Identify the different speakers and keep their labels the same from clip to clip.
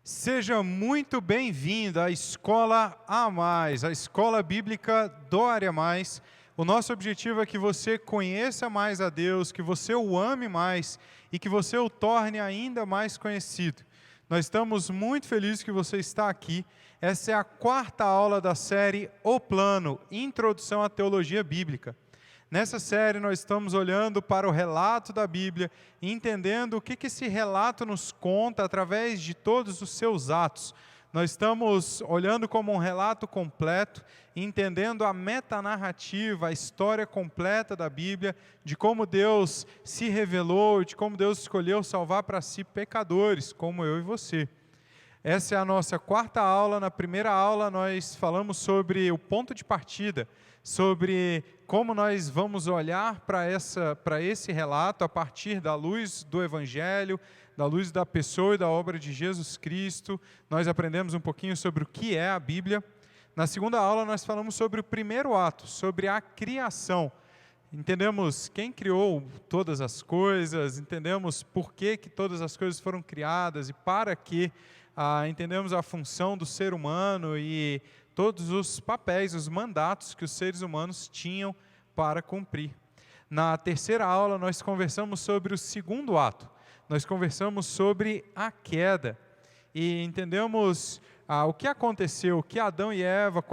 Speaker 1: Seja muito bem-vindo à Escola A Mais, a Escola Bíblica do Área Mais. O nosso objetivo é que você conheça mais a Deus, que você o ame mais e que você o torne ainda mais conhecido. Nós estamos muito felizes que você está aqui. Essa é a quarta aula da série O Plano, Introdução à Teologia Bíblica. Nessa série nós estamos olhando para o relato da Bíblia e entendendo o que esse relato nos conta através de todos os seus atos. Nós estamos olhando como um relato completo, entendendo a metanarrativa, a história completa da Bíblia, de como Deus se revelou, de como Deus escolheu salvar para si pecadores, como eu e você. Essa é a nossa quarta aula. Na primeira aula nós falamos sobre o ponto de partida, sobre como nós vamos olhar para esse relato a partir da luz do Evangelho, da luz da pessoa e da obra de Jesus Cristo. Nós aprendemos um pouquinho sobre o que é a Bíblia. Na segunda aula nós falamos sobre o primeiro ato, sobre a criação. Entendemos quem criou todas as coisas, entendemos por que todas as coisas foram criadas e para que. Entendemos a função do ser humano e todos os papéis, os mandatos que os seres humanos tinham para cumprir. Na terceira aula, nós conversamos sobre o segundo ato. Nós conversamos sobre a queda e entendemos o que aconteceu, o que Adão e Eva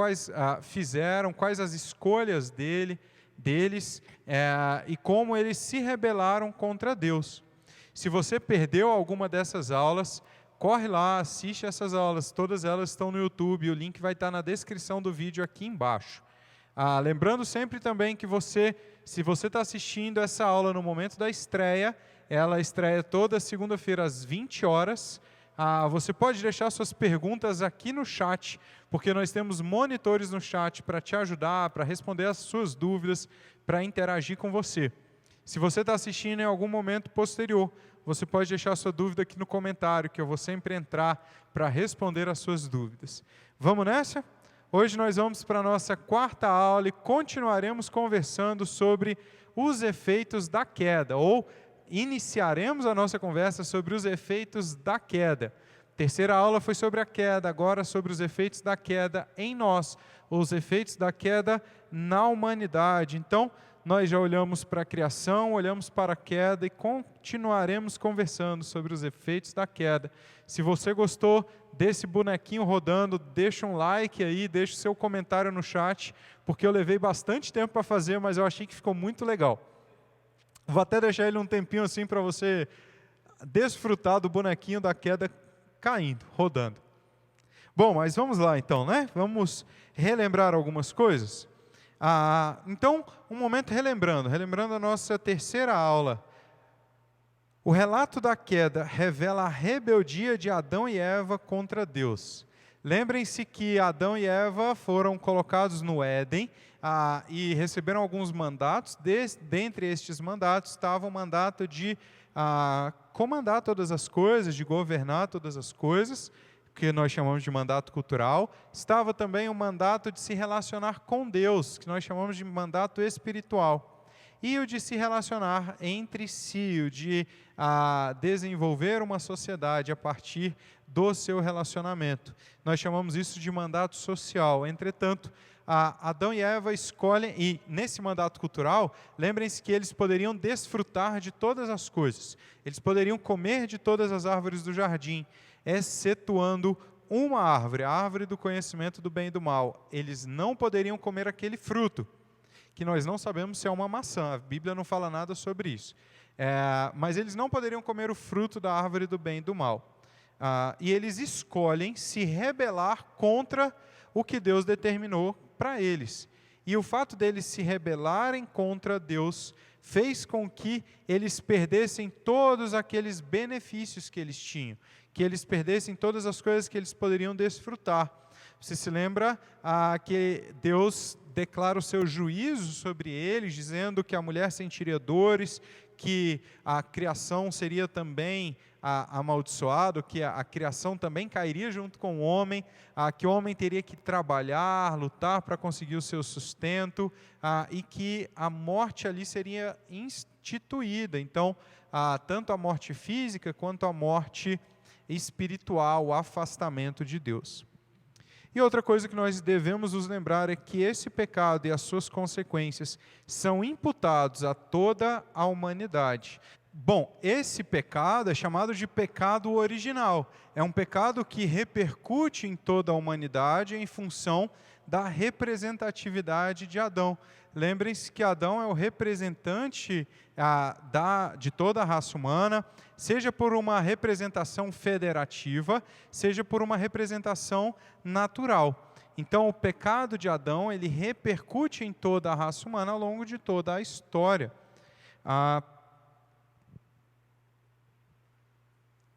Speaker 1: fizeram, quais as escolhas deles e como eles se rebelaram contra Deus. Se você perdeu alguma dessas aulas, corre lá, assiste essas aulas, todas elas estão no YouTube, o link vai estar na descrição do vídeo aqui embaixo. Lembrando sempre também que se você está assistindo essa aula no momento da estreia, ela estreia toda segunda-feira às 20 horas. Você pode deixar suas perguntas aqui no chat, porque nós temos monitores no chat para te ajudar, para responder as suas dúvidas, para interagir com você. Se você está assistindo em algum momento posterior, você pode deixar sua dúvida aqui no comentário, que eu vou sempre entrar para responder as suas dúvidas. Vamos nessa? Hoje nós vamos para a nossa quarta aula e continuaremos conversando sobre os efeitos da queda, ou iniciaremos a nossa conversa sobre os efeitos da queda. Terceira aula foi sobre a queda, agora sobre os efeitos da queda em nós, os efeitos da queda na humanidade. Então, nós já olhamos para a criação, olhamos para a queda e continuaremos conversando sobre os efeitos da queda. Se você gostou desse bonequinho rodando, deixa um like aí, deixa o seu comentário no chat, porque eu levei bastante tempo para fazer, mas eu achei que ficou muito legal. Vou até deixar ele um tempinho assim para você desfrutar do bonequinho da queda caindo, rodando. Bom, mas vamos lá então, né? Vamos relembrar algumas coisas. Então, um momento relembrando a nossa terceira aula. O relato da queda revela a rebeldia de Adão e Eva contra Deus. Lembrem-se que Adão e Eva foram colocados no Éden e receberam alguns mandatos. Dentre estes mandatos estava o mandato de comandar todas as coisas, de governar todas as coisas, que nós chamamos de mandato cultural. Estava também o mandato de se relacionar com Deus, que nós chamamos de mandato espiritual. E o de se relacionar entre si, o de desenvolver uma sociedade a partir do seu relacionamento. Nós chamamos isso de mandato social. Entretanto, Adão e Eva escolhem, e nesse mandato cultural, lembrem-se que eles poderiam desfrutar de todas as coisas. Eles poderiam comer de todas as árvores do jardim, excetuando uma árvore, a árvore do conhecimento do bem e do mal. Eles não poderiam comer aquele fruto, que nós não sabemos se é uma maçã, a Bíblia não fala nada sobre isso. Mas eles não poderiam comer o fruto da árvore do bem e do mal. E eles escolhem se rebelar contra o que Deus determinou para eles. E o fato deles se rebelarem contra Deus fez com que eles perdessem todos aqueles benefícios que eles tinham, que eles perdessem todas as coisas que eles poderiam desfrutar. Você se lembra que Deus declara o seu juízo sobre eles, dizendo que a mulher sentiria dores, que a criação seria também amaldiçoado, que a criação também cairia junto com o homem, que o homem teria que trabalhar, lutar para conseguir o seu sustento, e que a morte ali seria instituída. Então, tanto a morte física quanto a morte espiritual, o afastamento de Deus. E outra coisa que nós devemos nos lembrar é que esse pecado e as suas consequências são imputados a toda a humanidade. Bom, esse pecado é chamado de pecado original. É um pecado que repercute em toda a humanidade em função da representatividade de Adão. Lembrem-se que Adão é o representante de toda a raça humana, seja por uma representação federativa, seja por uma representação natural. Então, o pecado de Adão, ele repercute em toda a raça humana ao longo de toda a história.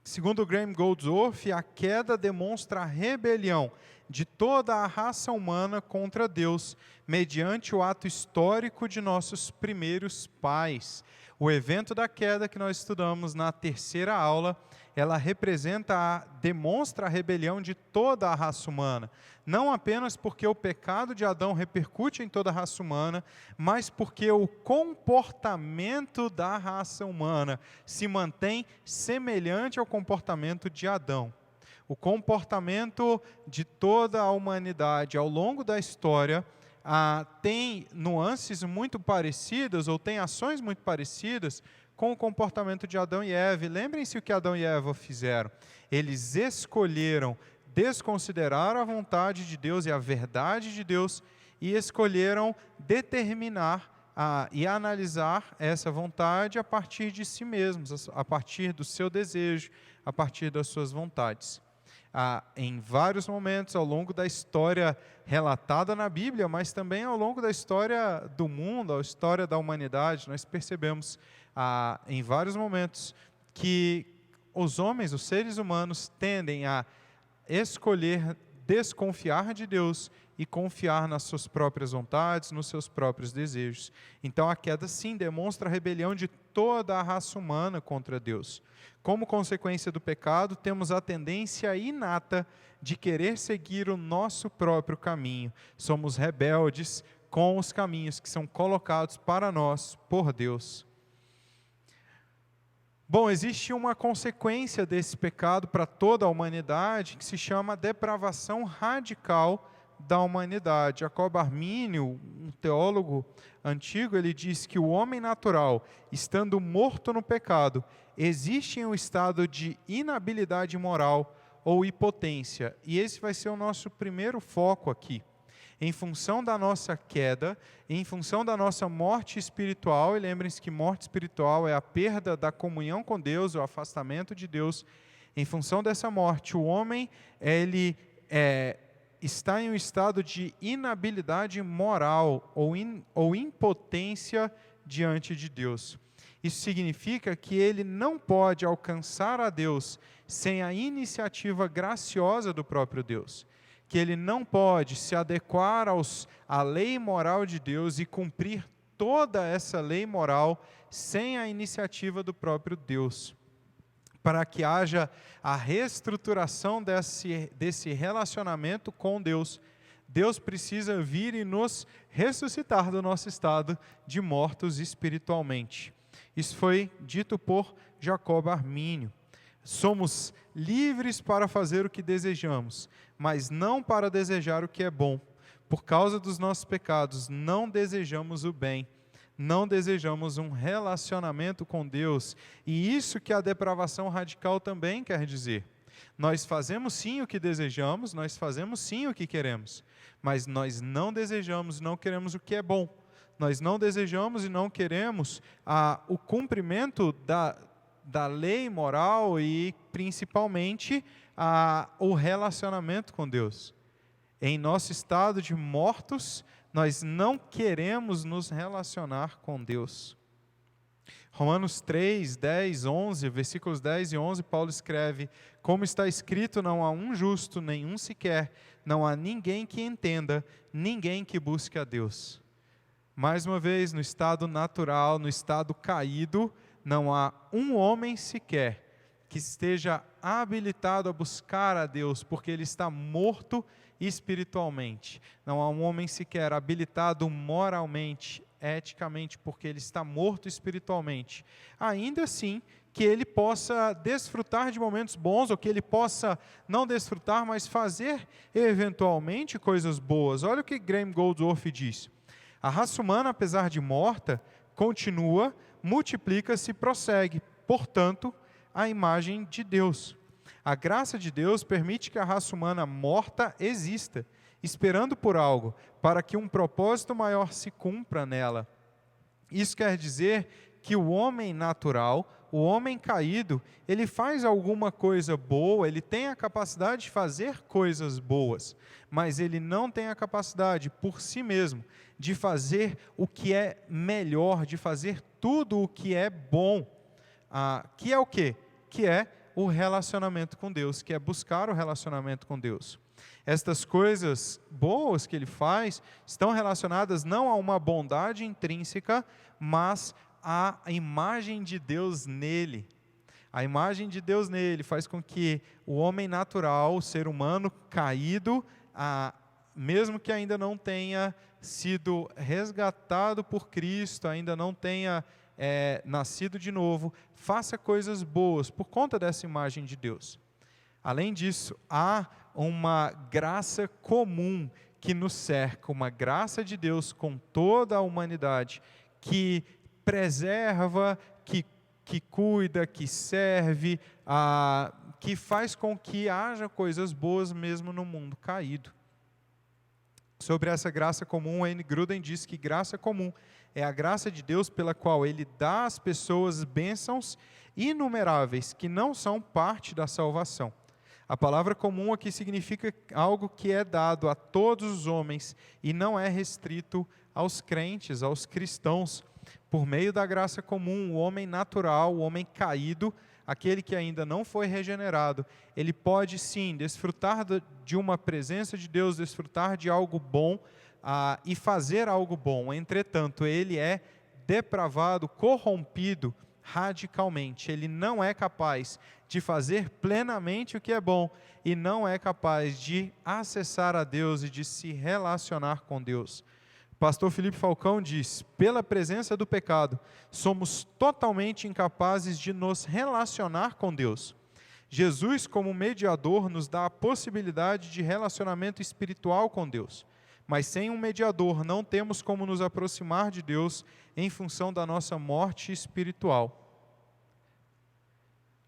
Speaker 1: Segundo Graham Goldsworth, a queda demonstra a rebelião de toda a raça humana contra Deus, mediante o ato histórico de nossos primeiros pais. O evento da queda que nós estudamos na terceira aula, ela demonstra a rebelião de toda a raça humana. Não apenas porque o pecado de Adão repercute em toda a raça humana, mas porque o comportamento da raça humana se mantém semelhante ao comportamento de Adão. O comportamento de toda a humanidade ao longo da história tem nuances muito parecidas, ou tem ações muito parecidas com o comportamento de Adão e Eva. Lembrem-se o que Adão e Eva fizeram. Eles escolheram desconsiderar a vontade de Deus e a verdade de Deus e escolheram determinar e analisar essa vontade a partir de si mesmos, a partir do seu desejo, a partir das suas vontades. Em vários momentos ao longo da história relatada na Bíblia, mas também ao longo da história do mundo, a história da humanidade, nós percebemos em vários momentos que os homens, os seres humanos, tendem a escolher desconfiar de Deus e confiar nas suas próprias vontades, nos seus próprios desejos. Então a queda sim demonstra a rebelião de toda a raça humana contra Deus. Como consequência do pecado, temos a tendência inata de querer seguir o nosso próprio caminho. Somos rebeldes com os caminhos que são colocados para nós por Deus. Bom, existe uma consequência desse pecado para toda a humanidade que se chama depravação radical da humanidade. Jacob Armínio, um teólogo antigo, ele diz que o homem natural, estando morto no pecado, existe em um estado de inabilidade moral ou impotência. E esse vai ser o nosso primeiro foco aqui. Em função da nossa queda, em função da nossa morte espiritual, e lembrem-se que morte espiritual é a perda da comunhão com Deus, o afastamento de Deus. Em função dessa morte, o homem está em um estado de inabilidade moral ou impotência diante de Deus. Isso significa que ele não pode alcançar a Deus sem a iniciativa graciosa do próprio Deus. Que ele não pode se adequar à lei moral de Deus e cumprir toda essa lei moral sem a iniciativa do próprio Deus. Para que haja a reestruturação desse relacionamento com Deus, Deus precisa vir e nos ressuscitar do nosso estado de mortos espiritualmente. Isso foi dito por Jacob Armínio. Somos livres para fazer o que desejamos, mas não para desejar o que é bom. Por causa dos nossos pecados, não desejamos o bem, não desejamos um relacionamento com Deus. E isso que a depravação radical também quer dizer. Nós fazemos sim o que desejamos, nós fazemos sim o que queremos, mas nós não desejamos, não queremos o que é bom. Nós não desejamos e não queremos o cumprimento da lei moral e, principalmente, o relacionamento com Deus. Em nosso estado de mortos, nós não queremos nos relacionar com Deus. Romanos 3, 10, 11, versículos 10 e 11, Paulo escreve: como está escrito, não há um justo, nenhum sequer, não há ninguém que entenda, ninguém que busque a Deus. Mais uma vez, no estado natural, no estado caído, não há um homem sequer que esteja habilitado a buscar a Deus, porque ele está morto espiritualmente. Não há um homem sequer habilitado moralmente, eticamente, porque ele está morto espiritualmente. Ainda assim, que ele possa desfrutar de momentos bons, ou que ele possa não desfrutar, mas fazer eventualmente coisas boas. Olha o que Graham Goldsworth diz: a raça humana, apesar de morta, continua, multiplica-se e prossegue, portanto, a imagem de Deus. A graça de Deus permite que a raça humana morta exista, esperando por algo, para que um propósito maior se cumpra nela. Isso quer dizer que o homem natural, o homem caído, ele faz alguma coisa boa, ele tem a capacidade de fazer coisas boas, mas ele não tem a capacidade por si mesmo de fazer o que é melhor, de fazer tudo o que é bom. Que é o quê? Que é o relacionamento com Deus, que é buscar o relacionamento com Deus. Estas coisas boas que ele faz estão relacionadas não a uma bondade intrínseca, mas à imagem de Deus nele. A imagem de Deus nele faz com que o homem natural, o ser humano caído, mesmo que ainda não tenha sido resgatado por Cristo, ainda não tenha nascido de novo, faça coisas boas por conta dessa imagem de Deus. Além disso, há uma graça comum que nos cerca, uma graça de Deus com toda a humanidade, que preserva, que cuida, que serve, que faz com que haja coisas boas mesmo no mundo caído. Sobre essa graça comum, Wayne Grudem diz que graça comum é a graça de Deus pela qual Ele dá às pessoas bênçãos inumeráveis que não são parte da salvação. A palavra comum aqui significa algo que é dado a todos os homens e não é restrito aos crentes, aos cristãos. Por meio da graça comum, o homem natural, o homem caído, aquele que ainda não foi regenerado, ele pode sim desfrutar de uma presença de Deus, desfrutar de algo bom e fazer algo bom. Entretanto, ele é depravado, corrompido radicalmente. Ele não é capaz de fazer plenamente o que é bom e não é capaz de acessar a Deus e de se relacionar com Deus. Pastor Felipe Falcão diz: pela presença do pecado, somos totalmente incapazes de nos relacionar com Deus. Jesus, como mediador, nos dá a possibilidade de relacionamento espiritual com Deus. Mas sem um mediador, não temos como nos aproximar de Deus em função da nossa morte espiritual.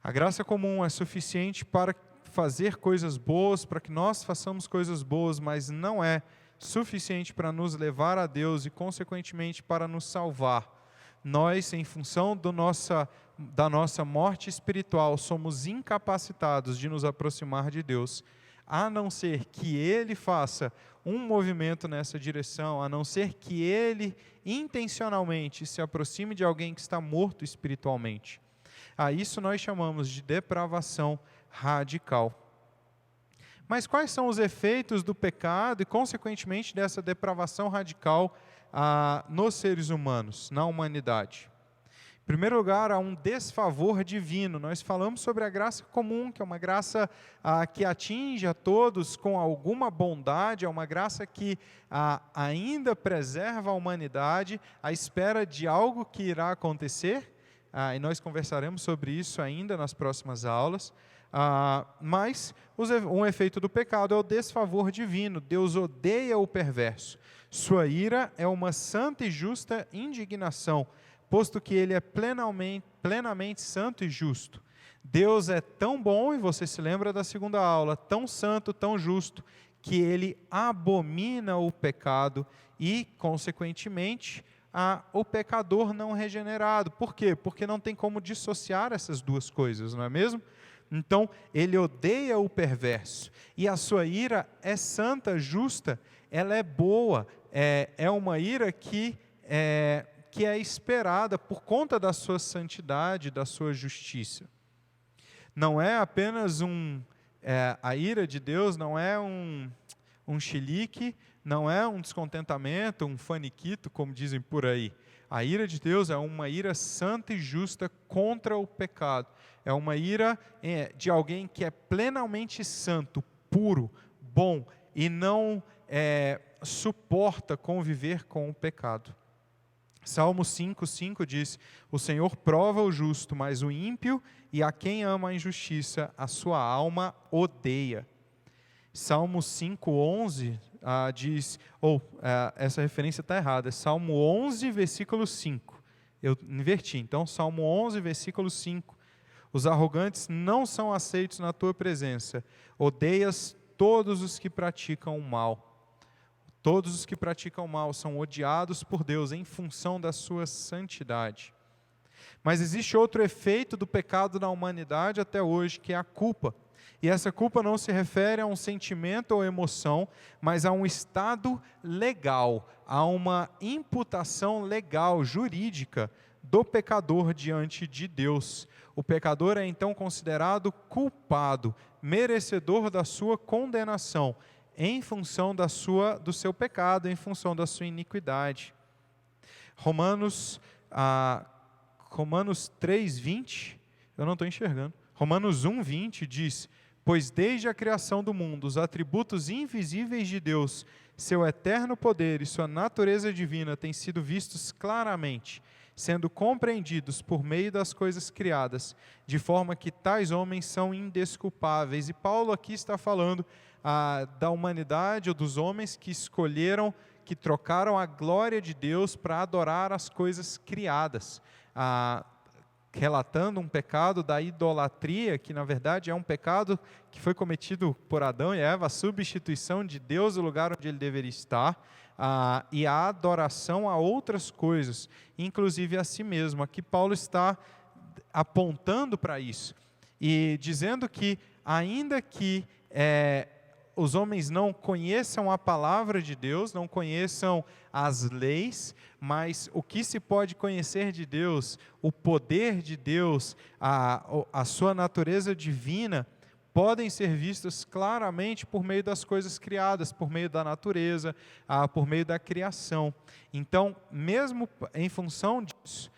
Speaker 1: A graça comum é suficiente para fazer coisas boas, para que nós façamos coisas boas, mas não é suficiente para nos levar a Deus e, consequentemente, para nos salvar. Nós, em função da nossa morte espiritual, somos incapacitados de nos aproximar de Deus, a não ser que Ele faça um movimento nessa direção, a não ser que Ele intencionalmente se aproxime de alguém que está morto espiritualmente. A isso nós chamamos de depravação radical. Mas quais são os efeitos do pecado e, consequentemente, dessa depravação radical nos seres humanos, na humanidade? Em primeiro lugar, há um desfavor divino. Nós falamos sobre a graça comum, que é uma graça que atinge a todos com alguma bondade, é uma graça que ainda preserva a humanidade à espera de algo que irá acontecer, e nós conversaremos sobre isso ainda nas próximas aulas. Mas um efeito do pecado é o desfavor divino. Deus odeia o perverso. Sua ira é uma santa e justa indignação, posto que Ele é plenamente santo e justo. Deus é tão bom, e você se lembra da segunda aula, tão santo, tão justo, que Ele abomina o pecado e, consequentemente, o pecador não regenerado. Por quê? Porque não tem como dissociar essas duas coisas, não é mesmo? Então, Ele odeia o perverso, e a sua ira é santa, justa, ela é boa, é uma ira que é esperada por conta da sua santidade, da sua justiça. Não é apenas a ira de Deus não é um chilique, não é um descontentamento, um faniquito, como dizem por aí. A ira de Deus é uma ira santa e justa contra o pecado. É uma ira de alguém que é plenamente santo, puro, bom, e não suporta conviver com o pecado. Salmo 5:5 diz: o Senhor prova o justo, mas o ímpio e a quem ama a injustiça, a sua alma odeia. Salmo 5:11 diz, essa referência está errada, é Salmo 11, versículo 5. Eu inverti, então Salmo 11, versículo 5. Os arrogantes não são aceitos na tua presença, odeias todos os que praticam o mal. Todos os que praticam o mal são odiados por Deus em função da sua santidade. Mas existe outro efeito do pecado na humanidade até hoje, que é a culpa. E essa culpa não se refere a um sentimento ou emoção, mas a um estado legal, a uma imputação legal, jurídica, do pecador diante de Deus. O pecador é então considerado culpado, merecedor da sua condenação, em função do seu pecado, em função da sua iniquidade. Romanos 3:20, eu não estou enxergando. Romanos 1:20 diz: pois desde a criação do mundo, os atributos invisíveis de Deus, seu eterno poder e sua natureza divina têm sido vistos claramente, sendo compreendidos por meio das coisas criadas, de forma que tais homens são indesculpáveis. E Paulo aqui está falando da humanidade, ou dos homens que escolheram, que trocaram a glória de Deus para adorar as coisas criadas, relatando um pecado da idolatria, que na verdade é um pecado que foi cometido por Adão e Eva, a substituição de Deus do lugar onde ele deveria estar, e a adoração a outras coisas, inclusive a si mesmo. Aqui Paulo está apontando para isso, e dizendo que ainda que os homens não conheçam a palavra de Deus, não conheçam as leis, mas o que se pode conhecer de Deus, o poder de Deus, a sua natureza divina, podem ser vistos claramente por meio das coisas criadas, por meio da natureza, por meio da criação. Então, mesmo em função disso,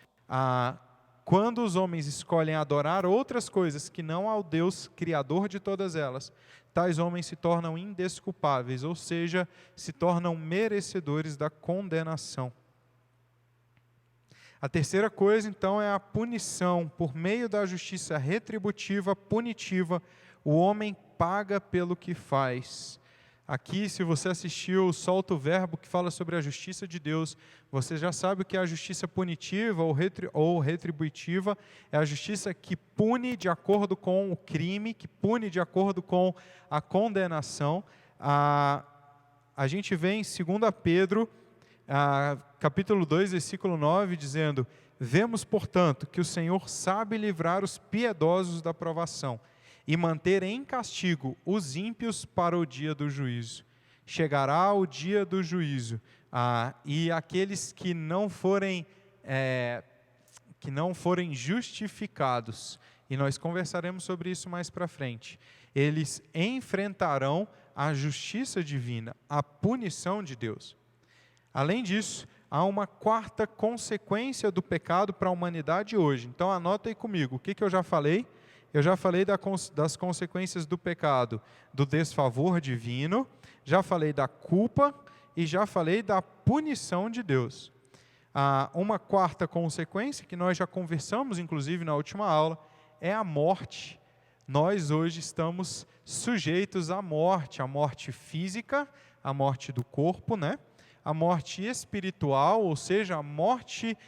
Speaker 1: quando os homens escolhem adorar outras coisas que não ao Deus criador de todas elas, tais homens se tornam indesculpáveis, ou seja, se tornam merecedores da condenação. A terceira coisa, então, é a punição. Por meio da justiça retributiva, punitiva, o homem paga pelo que faz. Aqui, se você assistiu o Solta o Verbo, que fala sobre a justiça de Deus, você já sabe o que é a justiça punitiva ou retributiva. É a justiça que pune de acordo com o crime, que pune de acordo com a condenação. A gente vê em 2 Pedro, capítulo 2, versículo 9, dizendo: vemos, portanto, que o Senhor sabe livrar os piedosos da provação e manter em castigo os ímpios para o dia do juízo. Chegará o dia do juízo, e aqueles que não forem justificados, e nós conversaremos sobre isso mais para frente, eles enfrentarão a justiça divina, a punição de Deus. Além disso, há uma quarta consequência do pecado para a humanidade hoje. Então anota aí comigo, o que eu já falei? Eu já falei das consequências do pecado, do desfavor divino, já falei da culpa e já falei da punição de Deus. Uma quarta consequência, que nós já conversamos, inclusive na última aula, é a morte. Nós hoje estamos sujeitos à morte física, a morte do corpo, né? A morte espiritual, ou seja, a morte,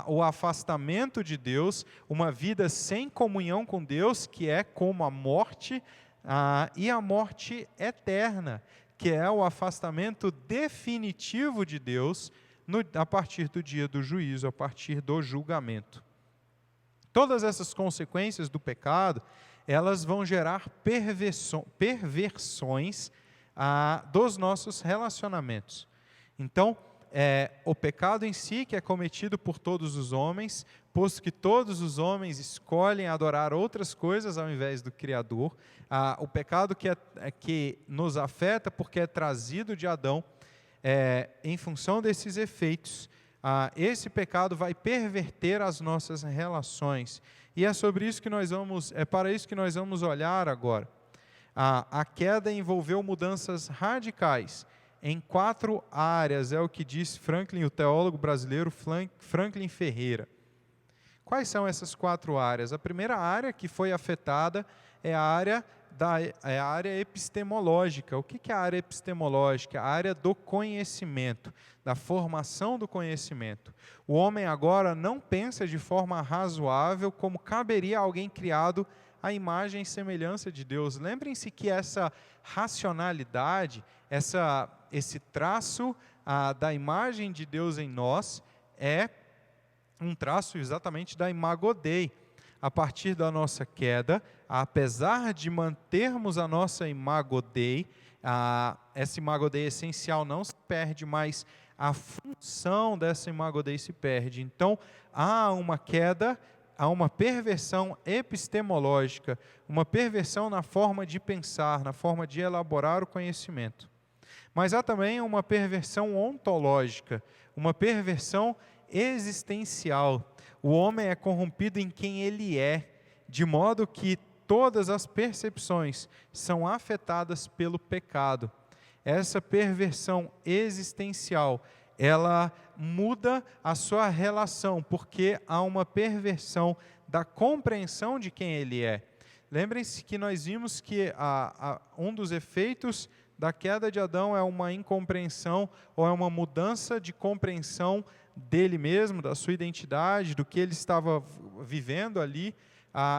Speaker 1: o afastamento de Deus, uma vida sem comunhão com Deus, que é como a morte, e a morte eterna, que é o afastamento definitivo de Deus a partir do dia do juízo, a partir do julgamento. Todas essas consequências do pecado, elas vão gerar perversões dos nossos relacionamentos. Então, o pecado em si, que é cometido por todos os homens, posto que todos os homens escolhem adorar outras coisas ao invés do Criador, o pecado que nos afeta porque é trazido de Adão, em função desses efeitos, esse pecado vai perverter as nossas relações. E é para isso que nós vamos olhar agora. A queda envolveu mudanças radicais em 4 áreas, é o que diz Franklin, o teólogo brasileiro Franklin Ferreira. Quais são essas 4 áreas? A primeira área que foi afetada é a área epistemológica. O que é a área epistemológica? A área do conhecimento, da formação do conhecimento. O homem agora não pensa de forma razoável como caberia a alguém criado à imagem e semelhança de Deus. Lembrem-se que essa racionalidade, esse traço da imagem de Deus em nós é um traço exatamente da imago Dei. A partir da nossa queda, apesar de mantermos a nossa imago Dei, essa imago Dei essencial não se perde, mas a função dessa imago Dei se perde. Então, há uma queda, há uma perversão epistemológica, uma perversão na forma de pensar, na forma de elaborar o conhecimento. Mas há também uma perversão ontológica, uma perversão existencial. O homem é corrompido em quem ele é, de modo que todas as percepções são afetadas pelo pecado. Essa perversão existencial, ela muda a sua relação, porque há uma perversão da compreensão de quem ele é. Lembrem-se que nós vimos que um dos efeitos da queda de Adão é uma incompreensão ou é uma mudança de compreensão dele mesmo, da sua identidade, do que ele estava vivendo ali.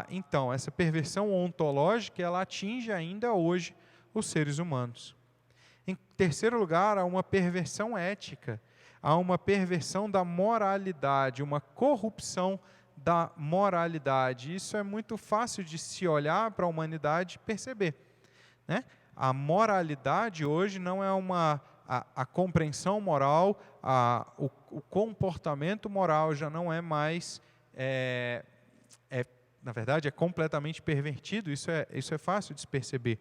Speaker 1: Então, essa perversão ontológica, ela atinge ainda hoje os seres humanos. Em terceiro lugar, há uma perversão ética, há uma perversão da moralidade, uma corrupção da moralidade. Isso é muito fácil de se olhar para a humanidade e perceber, né? A moralidade hoje não é a compreensão moral, o comportamento moral já não é mais, na verdade, é completamente pervertido, isso é fácil de se perceber.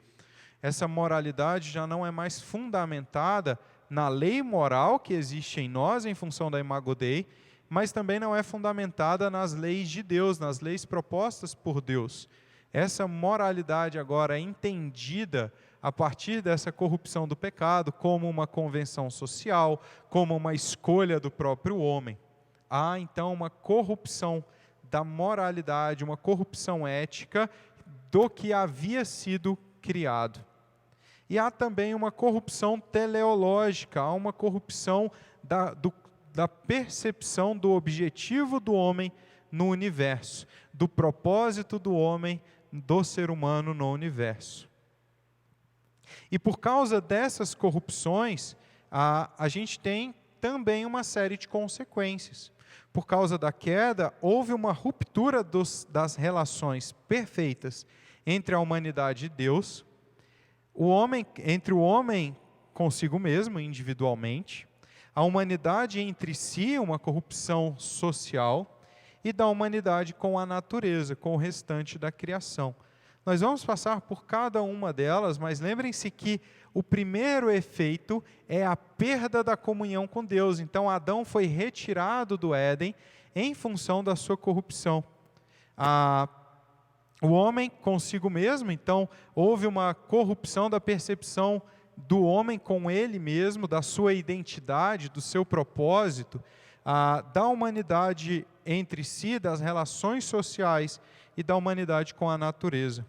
Speaker 1: Essa moralidade já não é mais fundamentada na lei moral que existe em nós, em função da imago Dei, mas também não é fundamentada nas leis de Deus, nas leis propostas por Deus. Essa moralidade agora é entendida a partir dessa corrupção do pecado como uma convenção social, como uma escolha do próprio homem. Há então uma corrupção da moralidade, uma corrupção ética do que havia sido criado. E há também uma corrupção teleológica, há uma corrupção da percepção do objetivo do homem no universo, do propósito do homem, do ser humano no universo. E por causa dessas corrupções, a gente tem também uma série de consequências. Por causa da queda, houve uma ruptura das relações perfeitas entre a humanidade e Deus, entre o homem consigo mesmo, individualmente, a humanidade entre si, uma corrupção social, e da humanidade com a natureza, com o restante da criação. Nós vamos passar por cada uma delas, mas lembrem-se que o primeiro efeito é a perda da comunhão com Deus. Então, Adão foi retirado do Éden em função da sua corrupção. O homem consigo mesmo, então, houve uma corrupção da percepção do homem com ele mesmo, da sua identidade, do seu propósito, da humanidade entre si, das relações sociais e da humanidade com a natureza.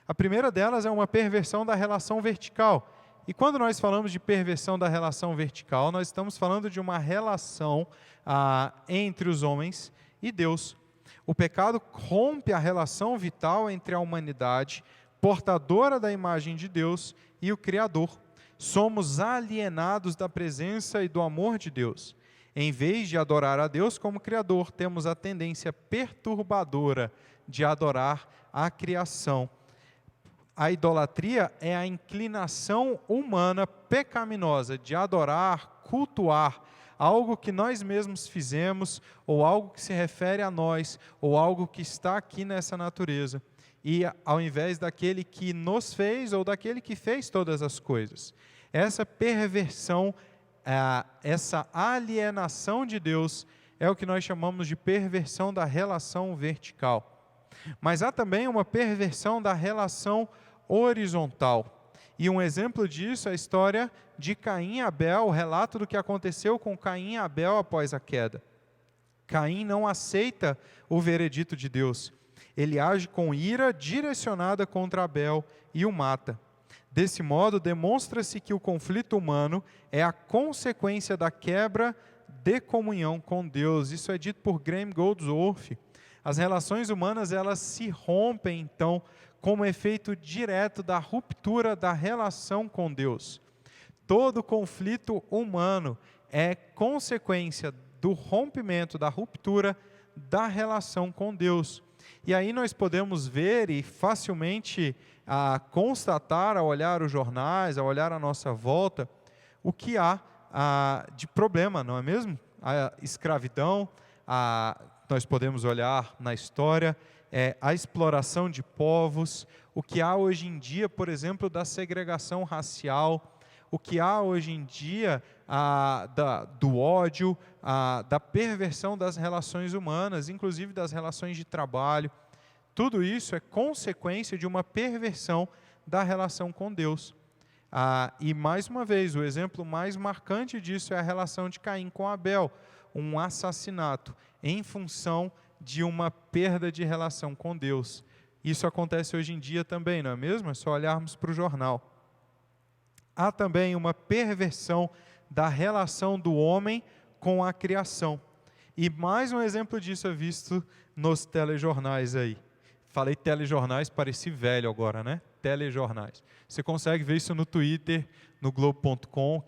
Speaker 1: A primeira delas é uma perversão da relação vertical. E quando nós falamos de perversão da relação vertical, nós estamos falando de uma relação entre os homens e Deus. O pecado rompe a relação vital entre a humanidade, portadora da imagem de Deus, e o Criador. Somos alienados da presença e do amor de Deus. Em vez de adorar a Deus como Criador, temos a tendência perturbadora de adorar a criação. A idolatria é a inclinação humana pecaminosa de adorar, cultuar algo que nós mesmos fizemos, ou algo que se refere a nós, ou algo que está aqui nessa natureza, e ao invés daquele que nos fez, ou daquele que fez todas as coisas. Essa perversão, essa alienação de Deus, é o que nós chamamos de perversão da relação vertical. Mas há também uma perversão da relação horizontal. E um exemplo disso é a história de Caim e Abel, o relato do que aconteceu com Caim e Abel após a queda. Caim não aceita o veredito de Deus. Ele age com ira direcionada contra Abel e o mata. Desse modo, demonstra-se que o conflito humano é a consequência da quebra de comunhão com Deus. Isso é dito por Graham Goldsworth. As relações humanas, elas se rompem, então, como efeito direto da ruptura da relação com Deus. Todo conflito humano é consequência do rompimento, da ruptura da relação com Deus. E aí nós podemos ver e facilmente constatar, ao olhar os jornais, ao olhar a nossa volta, o que há de problema, não é mesmo? A escravidão, nós podemos olhar na história, a exploração de povos, o que há hoje em dia, por exemplo, da segregação racial, o que há hoje em dia do ódio, da perversão das relações humanas, inclusive das relações de trabalho. Tudo isso é consequência de uma perversão da relação com Deus. E mais uma vez, o exemplo mais marcante disso é a relação de Caim com Abel, um assassinato em função de uma perda de relação com Deus. Isso acontece hoje em dia também, não é mesmo? É só olharmos para o jornal. Há também uma perversão da relação do homem com a criação. E mais um exemplo disso é visto nos telejornais aí. Falei telejornais, pareci velho agora, né? Telejornais. Você consegue ver isso no Twitter, no Globo.com,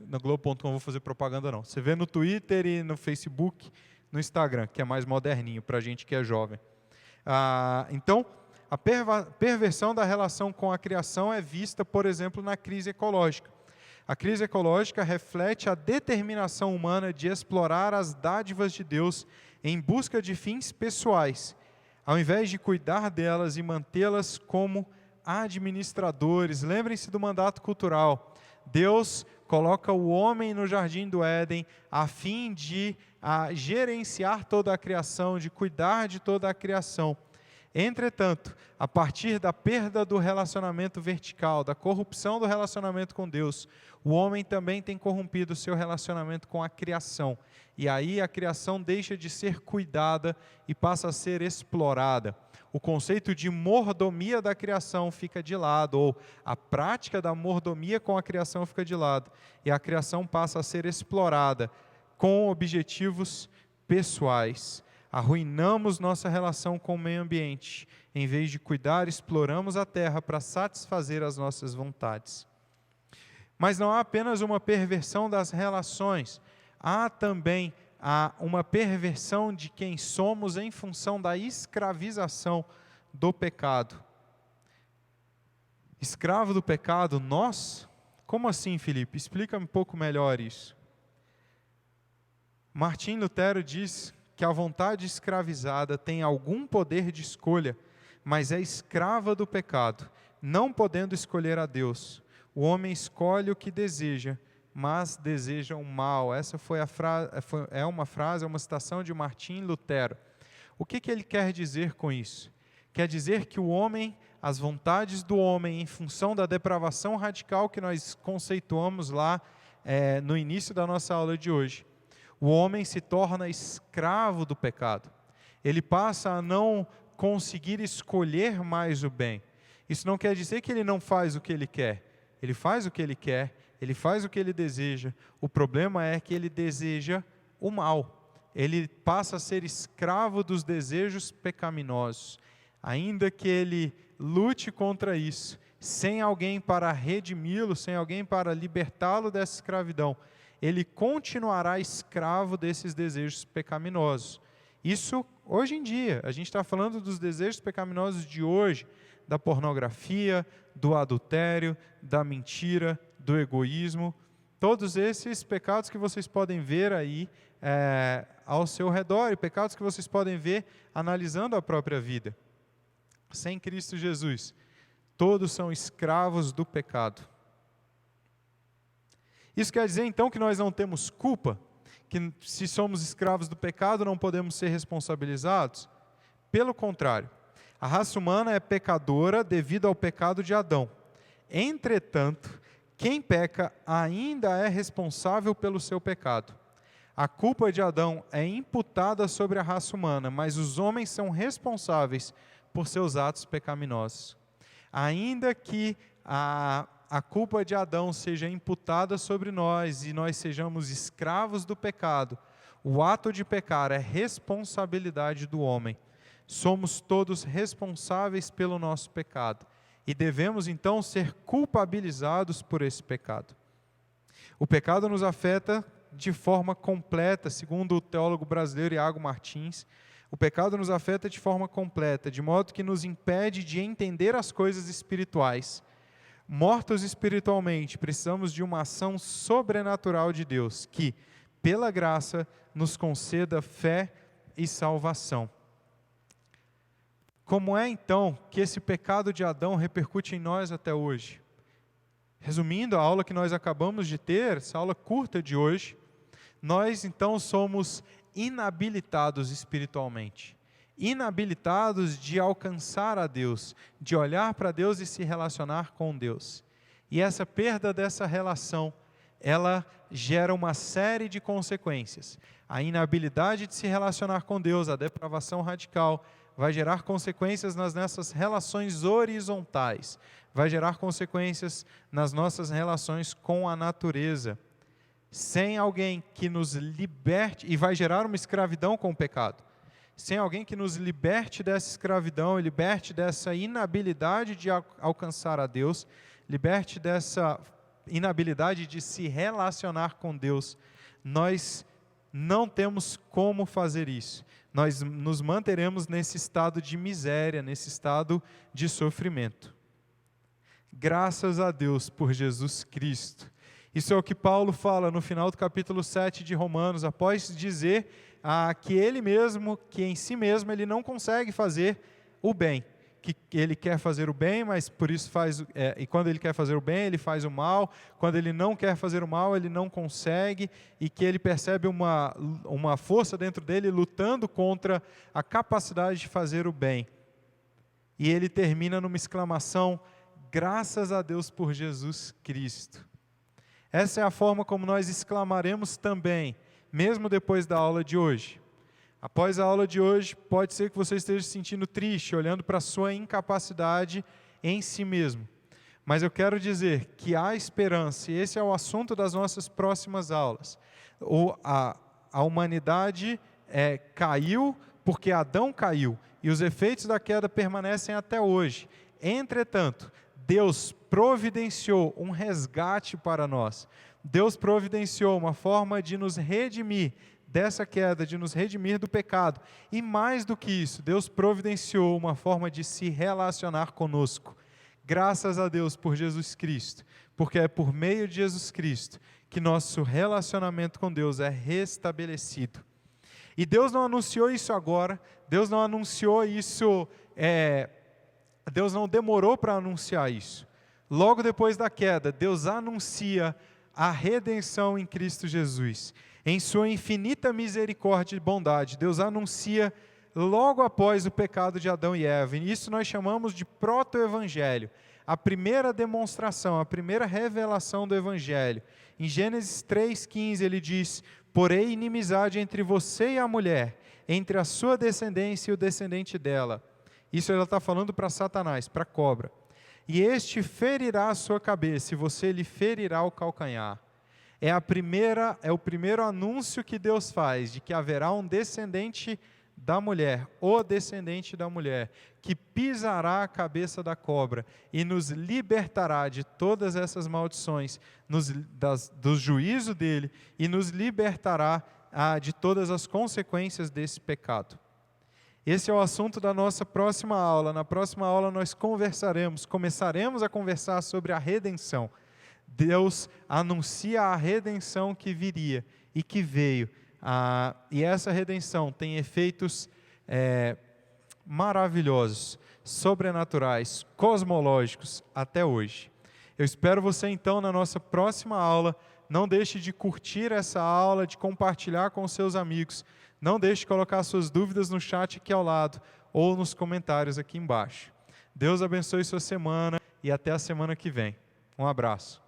Speaker 1: no Globo.com vou fazer propaganda não. Você vê no Twitter e no Facebook, no Instagram, que é mais moderninho para a gente que é jovem. Então, a perversão da relação com a criação é vista, por exemplo, na crise ecológica. A crise ecológica reflete a determinação humana de explorar as dádivas de Deus em busca de fins pessoais, ao invés de cuidar delas e mantê-las como administradores. Lembrem-se do mandato cultural. Deus coloca o homem no jardim do Éden a fim de gerenciar toda a criação, de cuidar de toda a criação. Entretanto, a partir da perda do relacionamento vertical, da corrupção do relacionamento com Deus, o homem também tem corrompido o seu relacionamento com a criação. E aí a criação deixa de ser cuidada e passa a ser explorada. O conceito de mordomia da criação fica de lado, ou a prática da mordomia com a criação fica de lado. E a criação passa a ser explorada com objetivos pessoais. Arruinamos nossa relação com o meio ambiente. Em vez de cuidar, exploramos a terra para satisfazer as nossas vontades. Mas não há apenas uma perversão das relações, há também uma perversão de quem somos em função da escravização do pecado. Escravo do pecado, nós? Como assim, Felipe? Explica um pouco melhor isso. Martim Lutero diz que a vontade escravizada tem algum poder de escolha, mas é escrava do pecado, não podendo escolher a Deus. O homem escolhe o que deseja, mas deseja o mal. Essa é uma citação de Martim Lutero. O que ele quer dizer com isso? Quer dizer que o homem, as vontades do homem, em função da depravação radical que nós conceituamos lá no início da nossa aula de hoje, o homem se torna escravo do pecado. Ele passa a não conseguir escolher mais o bem. Isso não quer dizer que ele não faz o que ele quer. Ele faz o que ele quer, ele faz o que ele deseja. O problema é que ele deseja o mal. Ele passa a ser escravo dos desejos pecaminosos. Ainda que ele lute contra isso, sem alguém para redimi-lo, sem alguém para libertá-lo dessa escravidão, ele continuará escravo desses desejos pecaminosos. Isso hoje em dia, a gente está falando dos desejos pecaminosos de hoje, da pornografia, do adultério, da mentira, do egoísmo, todos esses pecados que vocês podem ver aí ao seu redor, e pecados que vocês podem ver analisando a própria vida. Sem Cristo Jesus, todos são escravos do pecado. Isso quer dizer então que nós não temos culpa? Que se somos escravos do pecado não podemos ser responsabilizados? Pelo contrário, a raça humana é pecadora devido ao pecado de Adão. Entretanto, quem peca ainda é responsável pelo seu pecado. A culpa de Adão é imputada sobre a raça humana, mas os homens são responsáveis por seus atos pecaminosos. Ainda que a culpa de Adão seja imputada sobre nós e nós sejamos escravos do pecado, o ato de pecar é responsabilidade do homem. Somos todos responsáveis pelo nosso pecado e devemos então ser culpabilizados por esse pecado. O pecado nos afeta de forma completa, segundo o teólogo brasileiro Iago Martins. O pecado nos afeta de forma completa, de modo que nos impede de entender as coisas espirituais. Mortos espiritualmente, precisamos de uma ação sobrenatural de Deus, que, pela graça, nos conceda fé e salvação. Como é então que esse pecado de Adão repercute em nós até hoje? Resumindo a aula que nós acabamos de ter, essa aula curta de hoje, nós então somos inabilitados espiritualmente, inabilitados de alcançar a Deus, de olhar para Deus e se relacionar com Deus. E essa perda dessa relação, ela gera uma série de consequências. A inabilidade de se relacionar com Deus, a depravação radical, vai gerar consequências nessas relações horizontais, vai gerar consequências nas nossas relações com a natureza. Sem alguém que nos liberte, e vai gerar uma escravidão com o pecado. Sem alguém que nos liberte dessa escravidão, liberte dessa inabilidade de alcançar a Deus, liberte dessa inabilidade de se relacionar com Deus, nós não temos como fazer isso. Nós nos manteremos nesse estado de miséria, nesse estado de sofrimento. Graças a Deus por Jesus Cristo. Isso é o que Paulo fala no final do capítulo 7 de Romanos, após dizer que ele mesmo, que em si mesmo ele não consegue fazer o bem, que ele quer fazer o bem, mas por isso e quando ele quer fazer o bem, ele faz o mal, quando ele não quer fazer o mal, ele não consegue, e que ele percebe uma força dentro dele lutando contra a capacidade de fazer o bem. E ele termina numa exclamação: graças a Deus por Jesus Cristo. Essa é a forma como nós exclamaremos também, mesmo depois da aula de hoje. Após a aula de hoje, pode ser que você esteja se sentindo triste, olhando para a sua incapacidade em si mesmo. Mas eu quero dizer que há esperança, e esse é o assunto das nossas próximas aulas. A humanidade caiu porque Adão caiu, e os efeitos da queda permanecem até hoje. Entretanto, Deus providenciou um resgate para nós. Deus providenciou uma forma de nos redimir dessa queda, de nos redimir do pecado. E mais do que isso, Deus providenciou uma forma de se relacionar conosco. Graças a Deus por Jesus Cristo, porque é por meio de Jesus Cristo que nosso relacionamento com Deus é restabelecido. E Deus não anunciou isso agora, Deus não anunciou isso, Deus não demorou para anunciar isso. Logo depois da queda, Deus anuncia a redenção em Cristo Jesus. Em sua infinita misericórdia e bondade, Deus anuncia logo após o pecado de Adão e Eva. E isso nós chamamos de proto-evangelho. A primeira demonstração, a primeira revelação do evangelho. Em Gênesis 3,15 ele diz: porém inimizade entre você e a mulher, entre a sua descendência e o descendente dela. Isso ela está falando para Satanás, para a cobra. E este ferirá a sua cabeça, e você lhe ferirá o calcanhar. É o primeiro anúncio que Deus faz, de que haverá um descendente da mulher, o descendente da mulher, que pisará a cabeça da cobra e nos libertará de todas essas maldições, do juízo dele, e nos libertará de todas as consequências desse pecado. Esse é o assunto da nossa próxima aula. Na próxima aula nós começaremos a conversar sobre a redenção. Deus anuncia a redenção que viria e que veio. E essa redenção tem efeitos maravilhosos, sobrenaturais, cosmológicos até hoje. Eu espero você então na nossa próxima aula. Não deixe de curtir essa aula, de compartilhar com seus amigos. Não deixe de colocar suas dúvidas no chat aqui ao lado ou nos comentários aqui embaixo. Deus abençoe sua semana e até a semana que vem. Um abraço.